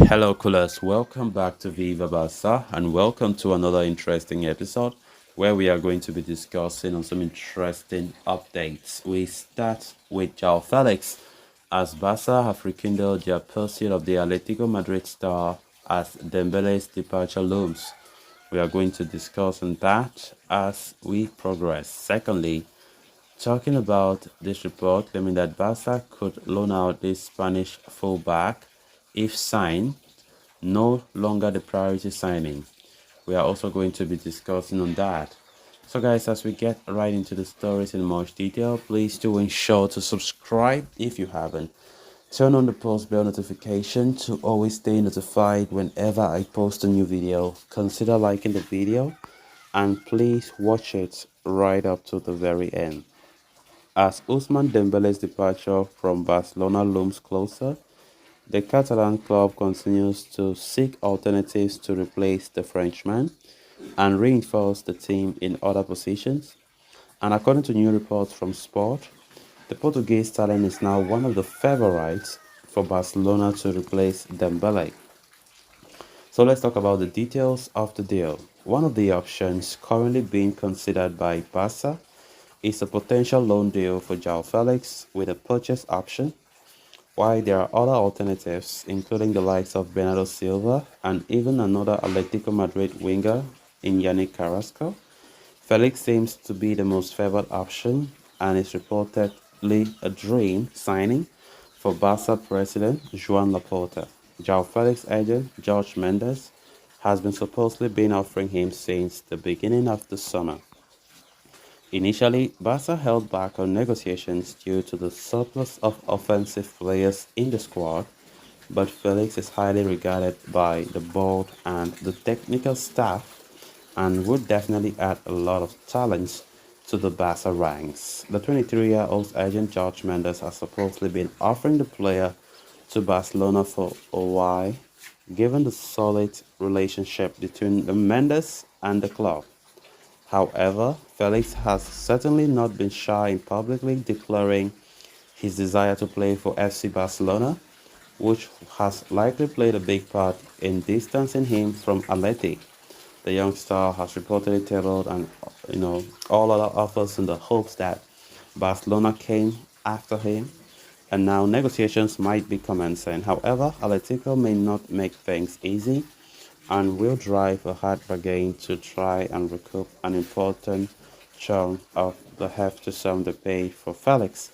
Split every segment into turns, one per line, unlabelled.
Hello, coolers. Welcome back to Viva Barca and welcome to another interesting episode where we are going to be discussing on some interesting updates. We start with Joao Felix as Barca have rekindled their pursuit of the Atletico Madrid star as Dembele's departure looms. We are going to discuss on that as we progress. Secondly, talking about this report claiming that Barca could loan out this Spanish fullback if signed, no longer the priority signing. We are also going to be discussing on that. So guys, as we get right into the stories in much detail, please do ensure to subscribe if you haven't. Turn on the post bell notification to always stay notified whenever I post a new video. Consider liking the video and please watch it right up to the very end. As Ousmane Dembele's departure from Barcelona looms closer, the Catalan club continues to seek alternatives to replace the Frenchman and reinforce the team in other positions. And according to new reports from Sport, the Portuguese talent is now one of the favorites for Barcelona to replace Dembele. So let's talk about the details of the deal. One of the options currently being considered by Barca is a potential loan deal for Joao Felix with a purchase option, while there are other alternatives, including the likes of Bernardo Silva and even another Atletico Madrid winger in Yannick Carrasco. Felix seems to be the most favored option and is reportedly a dream signing for Barca president Joan Laporta. Joao Felix agent George Mendes has been supposedly been offering him since the beginning of the summer. Initially, Barca held back on negotiations due to the surplus of offensive players in the squad, but Felix is highly regarded by the board and the technical staff and would definitely add a lot of talents to the Barca ranks. The 23-year-old agent George Mendes has supposedly been offering the player to Barcelona for a while, given the solid relationship between the Mendes and the club. However, Felix has certainly not been shy in publicly declaring his desire to play for FC Barcelona, which has likely played a big part in distancing him from Atleti. The young star has reportedly tabled and all other offers in the hopes that Barcelona came after him, and now negotiations might be commencing. However, Atletico may not make things easy and will drive a hard bargain to try and recoup an important chunk of the hefty sum they pay for Felix.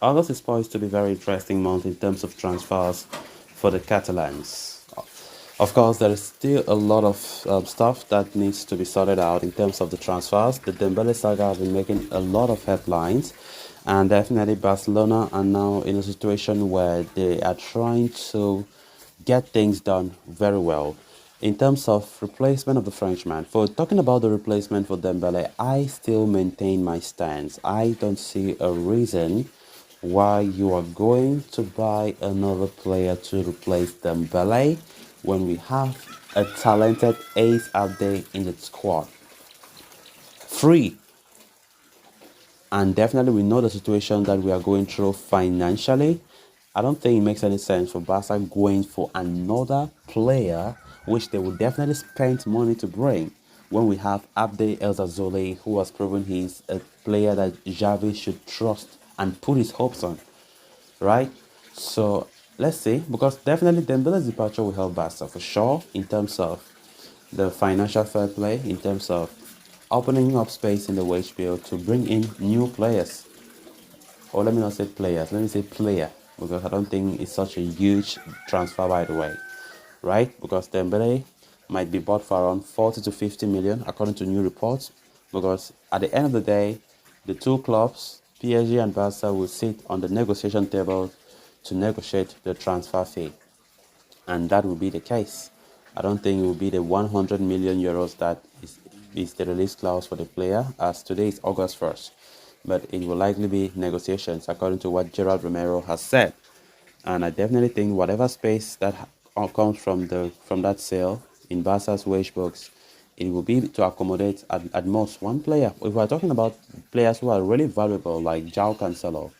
August is poised to be a very interesting month in terms of transfers for the Catalans. Of course, there is still a lot of stuff that needs to be sorted out in terms of the transfers. The Dembele saga has been making a lot of headlines, and definitely Barcelona are now in a situation where they are trying to get things done very well. In terms of replacement of the Frenchman, for talking about the replacement for Dembele, I still maintain my stance. I don't see a reason why you are going to buy another player to replace Dembele when we have a talented ace out there in the squad. Free. And definitely we know the situation that we are going through financially. I don't think it makes any sense for Barca going for another player, which they will definitely spend money to bring, when we have Abde El Zazole, who has proven he's a player that Xavi should trust and put his hopes on, right? So let's see, because definitely Dembele's departure will help Barca for sure in terms of the financial fair play, in terms of opening up space in the wage bill to bring in new players. Or let me not say players, let me say player, because I don't think it's such a huge transfer, by the way, right? Because Dembele might be bought for around 40 to 50 million, according to new reports, because at the end of the day, the two clubs, PSG and Barca, will sit on the negotiation table to negotiate the transfer fee, and that will be the case. I don't think it will be the 100 million euros that is the release clause for the player, as today is August 1st. But it will likely be negotiations, according to what Gerard Romero has said. And I definitely think whatever space that comes from that sale in Barca's wage books, it will be to accommodate at most one player. If we're talking about players who are really valuable, like Joao Cancelo,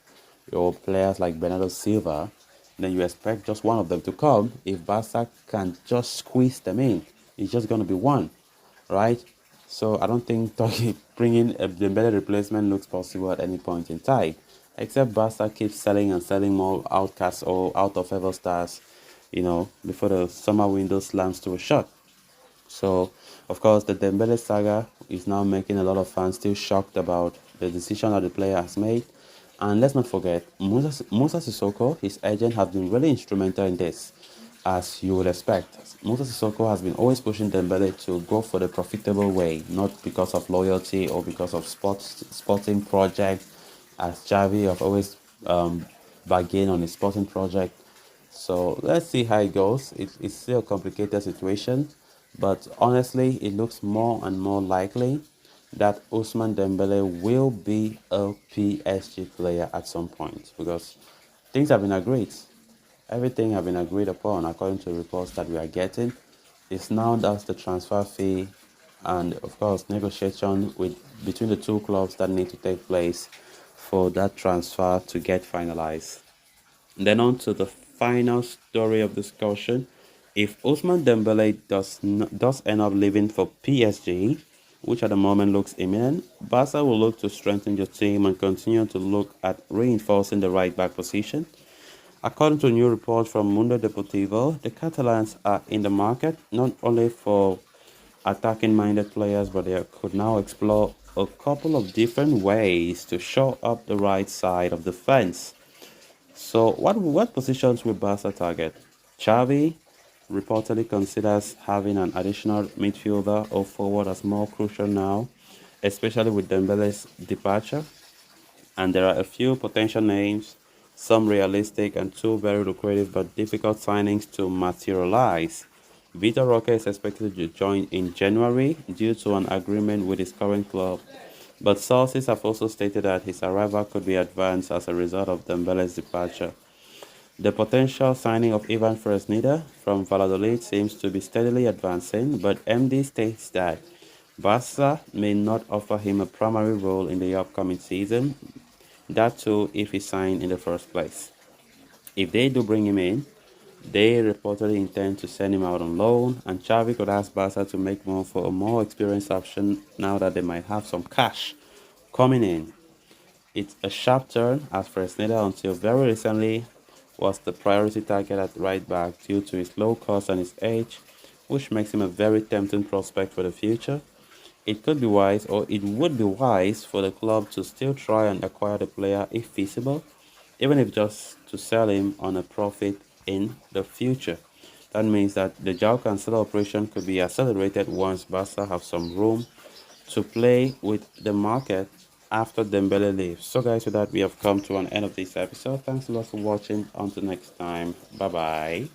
or players like Bernardo Silva, then you expect just one of them to come. If Barca can just squeeze them in, it's just going to be one, right? So I don't think bringing a Dembele replacement looks possible at any point in time, except Barca keeps selling and selling more outcasts or out of favor stars, before the summer window slams to a shut. So, of course, the Dembele saga is now making a lot of fans still shocked about the decision that the player has made. And let's not forget, Musa Sissoko, his agent, has been really instrumental in this, as you would expect. Musa Sissoko has been always pushing Dembele to go for the profitable way, not because of loyalty or because of sporting project, as Xavi have always bargained on his sporting project. So let's see how it goes. It's still a complicated situation, but honestly, it looks more and more likely that Ousmane Dembele will be a PSG player at some point because things have been agreed. Everything have been agreed upon according to reports that we are getting. It's now that's the transfer fee and of course negotiation with between the two clubs that need to take place for that transfer to get finalized. Then on to the final story of discussion. If Ousmane Dembele does end up leaving for PSG, which at the moment looks imminent, Barca will look to strengthen the team and continue to look at reinforcing the right back position. According to a new report from Mundo Deportivo, the Catalans are in the market not only for attacking minded players, but they could now explore a couple of different ways to show up the right side of the fence. So, what positions will Barca target? Xavi reportedly considers having an additional midfielder or forward as more crucial now, especially with Dembele's departure. And there are a few potential names, some realistic and two very lucrative but difficult signings to materialize. Vitor Roque is expected to join in January due to an agreement with his current club, but sources have also stated that his arrival could be advanced as a result of Dembele's departure. The potential signing of Ivan Fresneda from Valladolid seems to be steadily advancing, but MD states that Barca may not offer him a primary role in the upcoming season, that too if he signed in the first place. If they do bring him in, they reportedly intend to send him out on loan, and Xavi could ask Barca to make more for a more experienced option now that they might have some cash coming in. It's a sharp turn as Fresneda until very recently was the priority target at right back due to his low cost and his age, which makes him a very tempting prospect for the future. It could be wise, or it would be wise, for the club to still try and acquire the player if feasible, even if just to sell him on a profit in the future. That means that the Joao Cancelo operation could be accelerated once Barca have some room to play with the market after Dembele leaves. So guys, with that we have come to an end of this episode. Thanks a lot for watching. Until next time. Bye bye.